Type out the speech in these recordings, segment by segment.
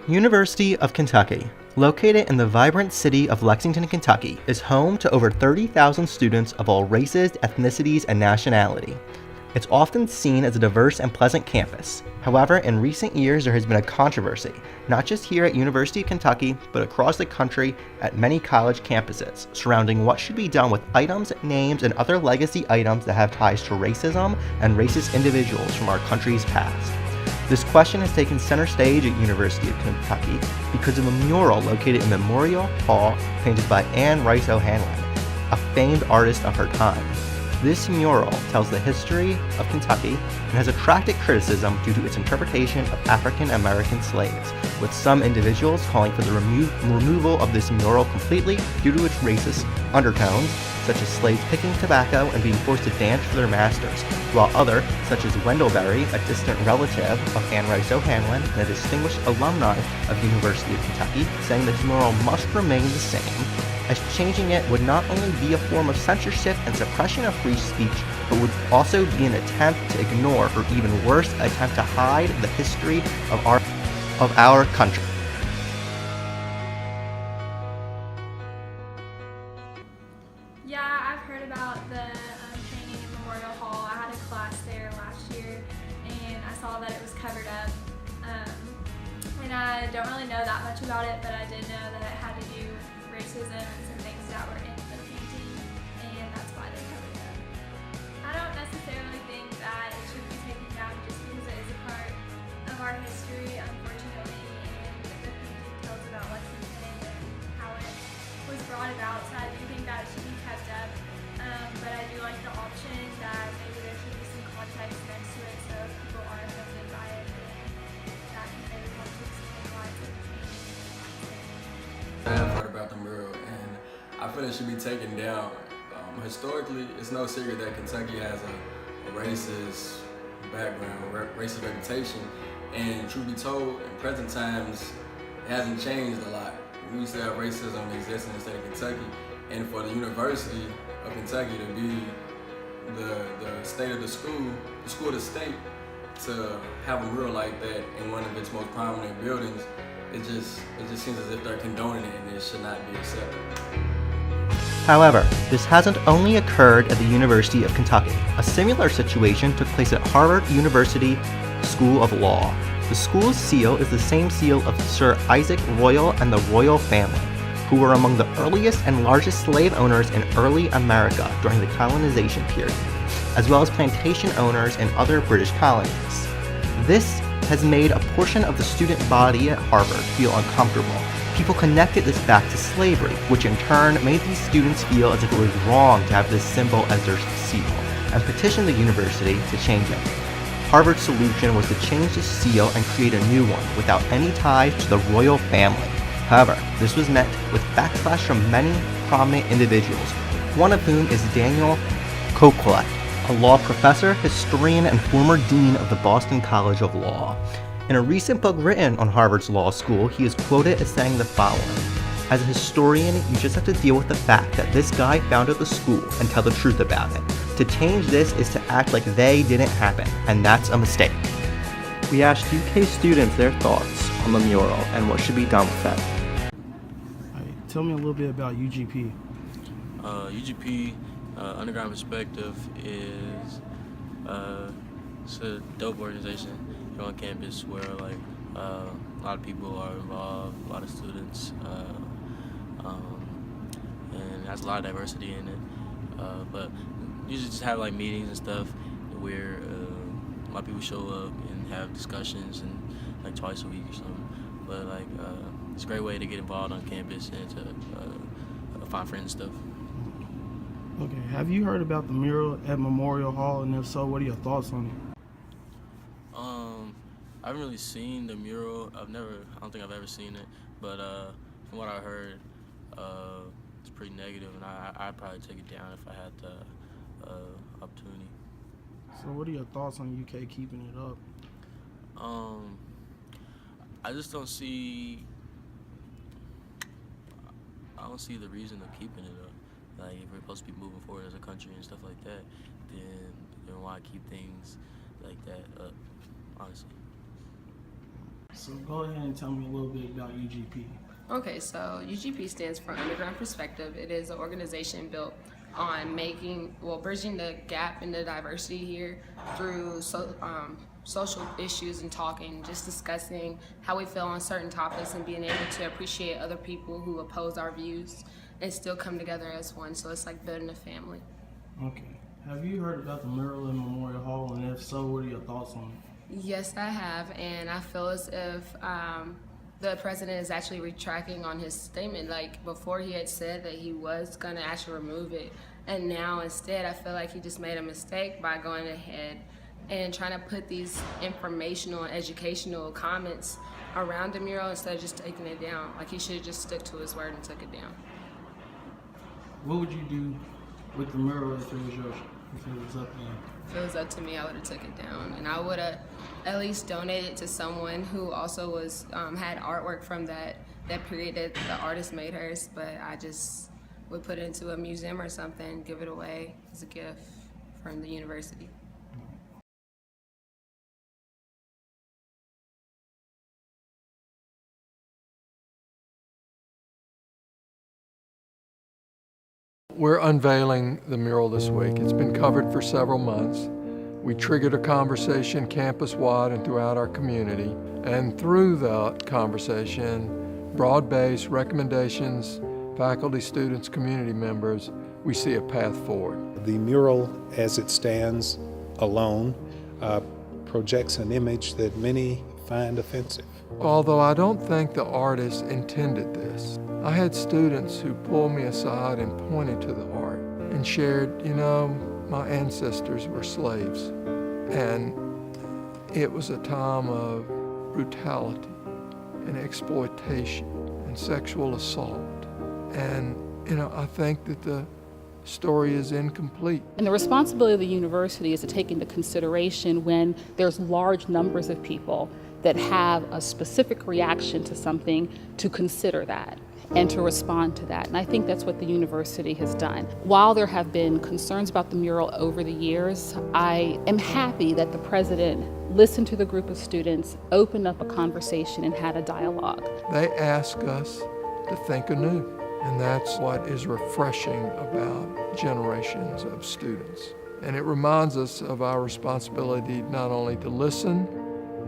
University of Kentucky, located in the vibrant city of Lexington, Kentucky, is home to over 30,000 students of all races, ethnicities, and nationality. It's often seen as a diverse and pleasant campus. However, in recent years there has been a controversy, not just here at University of Kentucky, but across the country at many college campuses, surrounding what should be done with items, names, and other legacy items that have ties to racism and racist individuals from our country's past. This question has taken center stage at University of Kentucky because of a mural located in Memorial Hall painted by Anne Rice O'Hanlon, a famed artist of her time. This mural tells the history of Kentucky and has attracted criticism due to its interpretation of African American slaves, with some individuals calling for the removal of this mural completely due to its racist undertones, such as slaves picking tobacco and being forced to dance for their masters, while others, such as Wendell Berry, a distant relative of Anne Rice O'Hanlon and a distinguished alumni of University of Kentucky, saying this mural must remain the same, as changing it would not only be a form of censorship and suppression of free speech, but would also be an attempt to ignore, or even worse, attempt to hide the history of our country. Yeah, I've heard about the painting in Memorial Hall. I had a class there last year, and I saw that it was covered up. And I don't really know that much about it, but I did know that it had to do with racism and some things that were in the painting, and that's why they covered it up. I don't necessarily think that it should be taken down just because it is a part of our history, unfortunately, and the painting tells about Lexington and how it was brought about, so I do think that it should be kept up. But I do like the option that maybe there should be some context next to it, so if people are offended by it, then that can maybe help to explain why it's in the painting. I've heard about the mural, and I feel it should be taken down. Historically, it's no secret that Kentucky has a racist background, racist reputation, and truth be told, in present times, it hasn't changed a lot. We used to have racism exist in the state of Kentucky, and for the University of Kentucky to be the state of the school of the state, to have a mural like that in one of its most prominent buildings, it just seems as if they're condoning it, and it should not be accepted. However, this hasn't only occurred at the University of Kentucky. A similar situation took place at Harvard University School of Law. The school's seal is the same seal of Sir Isaac Royal and the royal family, who were among the earliest and largest slave owners in early America during the colonization period, as well as plantation owners in other British colonies. This has made a portion of the student body at Harvard feel uncomfortable. People connected this back to slavery, which in turn made these students feel as if it was wrong to have this symbol as their seal, and petitioned the university to change it. Harvard's solution was to change the seal and create a new one without any ties to the royal family. However, this was met with backlash from many prominent individuals, one of whom is Daniel Colquitt, a law professor, historian, and former dean of the Boston College of Law. In a recent book written on Harvard's law school, he is quoted as saying the following: "As a historian, you just have to deal with the fact that this guy founded the school and tell the truth about it. To change this is to act like they didn't happen, and that's a mistake." We asked UK students their thoughts on the mural and what should be done with it. Alright, tell me a little bit about UGP. UGP, Underground Perspective, is it's a dope organization here on campus where a lot of people are involved, a lot of students, and it has a lot of diversity in it. But usually just have meetings and stuff where a lot of people show up and have discussions, and twice a week or something. But it's a great way to get involved on campus and to find friends and stuff. Okay, have you heard about the mural at Memorial Hall, and if so, what are your thoughts on it? I haven't really seen the mural. I don't think I've ever seen it, but from what I heard, it's pretty negative, and I'd probably take it down if I had the opportunity. So what are your thoughts on UK keeping it up? I just don't see the reason of keeping it up. If we're supposed to be moving forward as a country and stuff like that, then why keep things like that up, honestly. So go ahead and tell me a little bit about UGP. Okay, so UGP stands for Underground Perspective. It is an organization built on bridging the gap in the diversity here through social issues and talking, just discussing how we feel on certain topics and being able to appreciate other people who oppose our views and still come together as one. So it's like building a family. Okay. Have you heard about the mural in Memorial Hall, and if so, what are your thoughts on it? Yes, I have, and I feel as if the president is actually retracting on his statement. Like before, he had said that he was going to actually remove it, and now instead, I feel like he just made a mistake by going ahead and trying to put these informational and educational comments around the mural instead of just taking it down. Like he should have just stuck to his word and took it down. What would you do with the mural if it was yours? If it was up to you? If it was up to me, I would have took it down, and I would have at least donated to someone who also was had artwork from that period that the artist made hers. But I just would put it into a museum or something, give it away as a gift from the university. We're unveiling the mural this week. It's been covered for several months. We triggered a conversation campus-wide and throughout our community. And through that conversation, broad-based recommendations, faculty, students, community members, we see a path forward. The mural as it stands alone projects an image that many find offensive. Although I don't think the artist intended this, I had students who pulled me aside and pointed to the art and shared, my ancestors were slaves. And it was a time of brutality and exploitation and sexual assault. And, I think that the story is incomplete. And the responsibility of the university is to take into consideration when there's large numbers of people that have a specific reaction to something, to consider that and to respond to that. And I think that's what the university has done. While there have been concerns about the mural over the years, I am happy that the president listened to the group of students, opened up a conversation, and had a dialogue. They ask us to think anew, and that's what is refreshing about generations of students. And it reminds us of our responsibility not only to listen,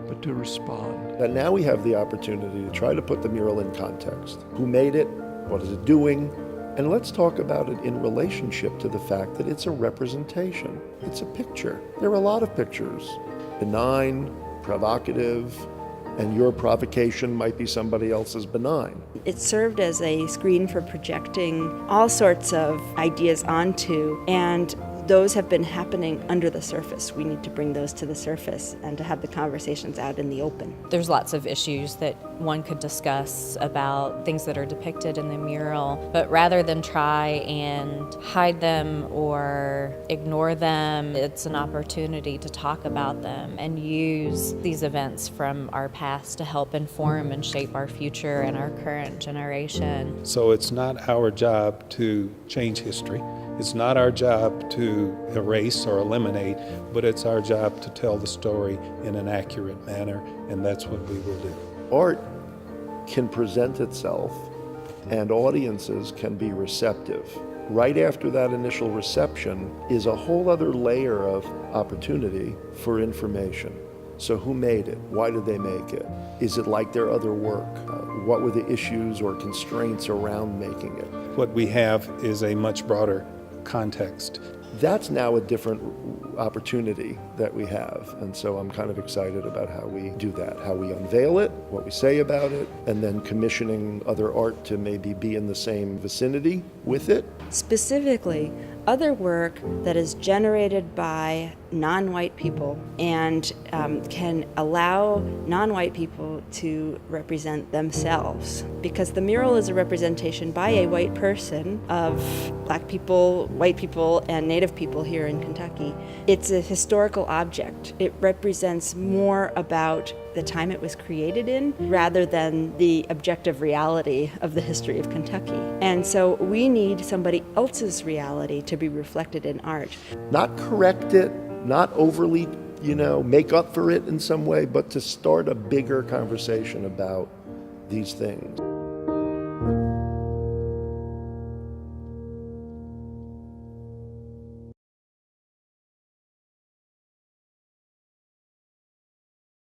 but to respond. And now we have the opportunity to try to put the mural in context. Who made it? What is it doing? And let's talk about it in relationship to the fact that it's a representation. It's a picture. There are a lot of pictures. Benign, provocative, and your provocation might be somebody else's benign. It served as a screen for projecting all sorts of ideas onto, and those have been happening under the surface. We need to bring those to the surface and to have the conversations out in the open. There's lots of issues that one could discuss about things that are depicted in the mural, but rather than try and hide them or ignore them, it's an opportunity to talk about them and use these events from our past to help inform and shape our future and our current generation. So it's not our job to change history. It's not our job to erase or eliminate, but it's our job to tell the story in an accurate manner, and that's what we will do. Art can present itself, and audiences can be receptive. Right after that initial reception is a whole other layer of opportunity for information. So who made it? Why did they make it? Is it like their other work? What were the issues or constraints around making it? What we have is a much broader context. That's now a different opportunity that we have, and so I'm kind of excited about how we do that, how we unveil it, what we say about it, and then commissioning other art to maybe be in the same vicinity with it. Specifically, other work that is generated by non-white people and can allow non-white people to represent themselves. Because the mural is a representation by a white person of black people, white people, and Native people here in Kentucky. It's a historical object. It represents more about the time it was created in rather than the objective reality of the history of Kentucky. And so we need somebody else's reality to be reflected in art. Not correct it, not overly make up for it in some way, but to start a bigger conversation about these things.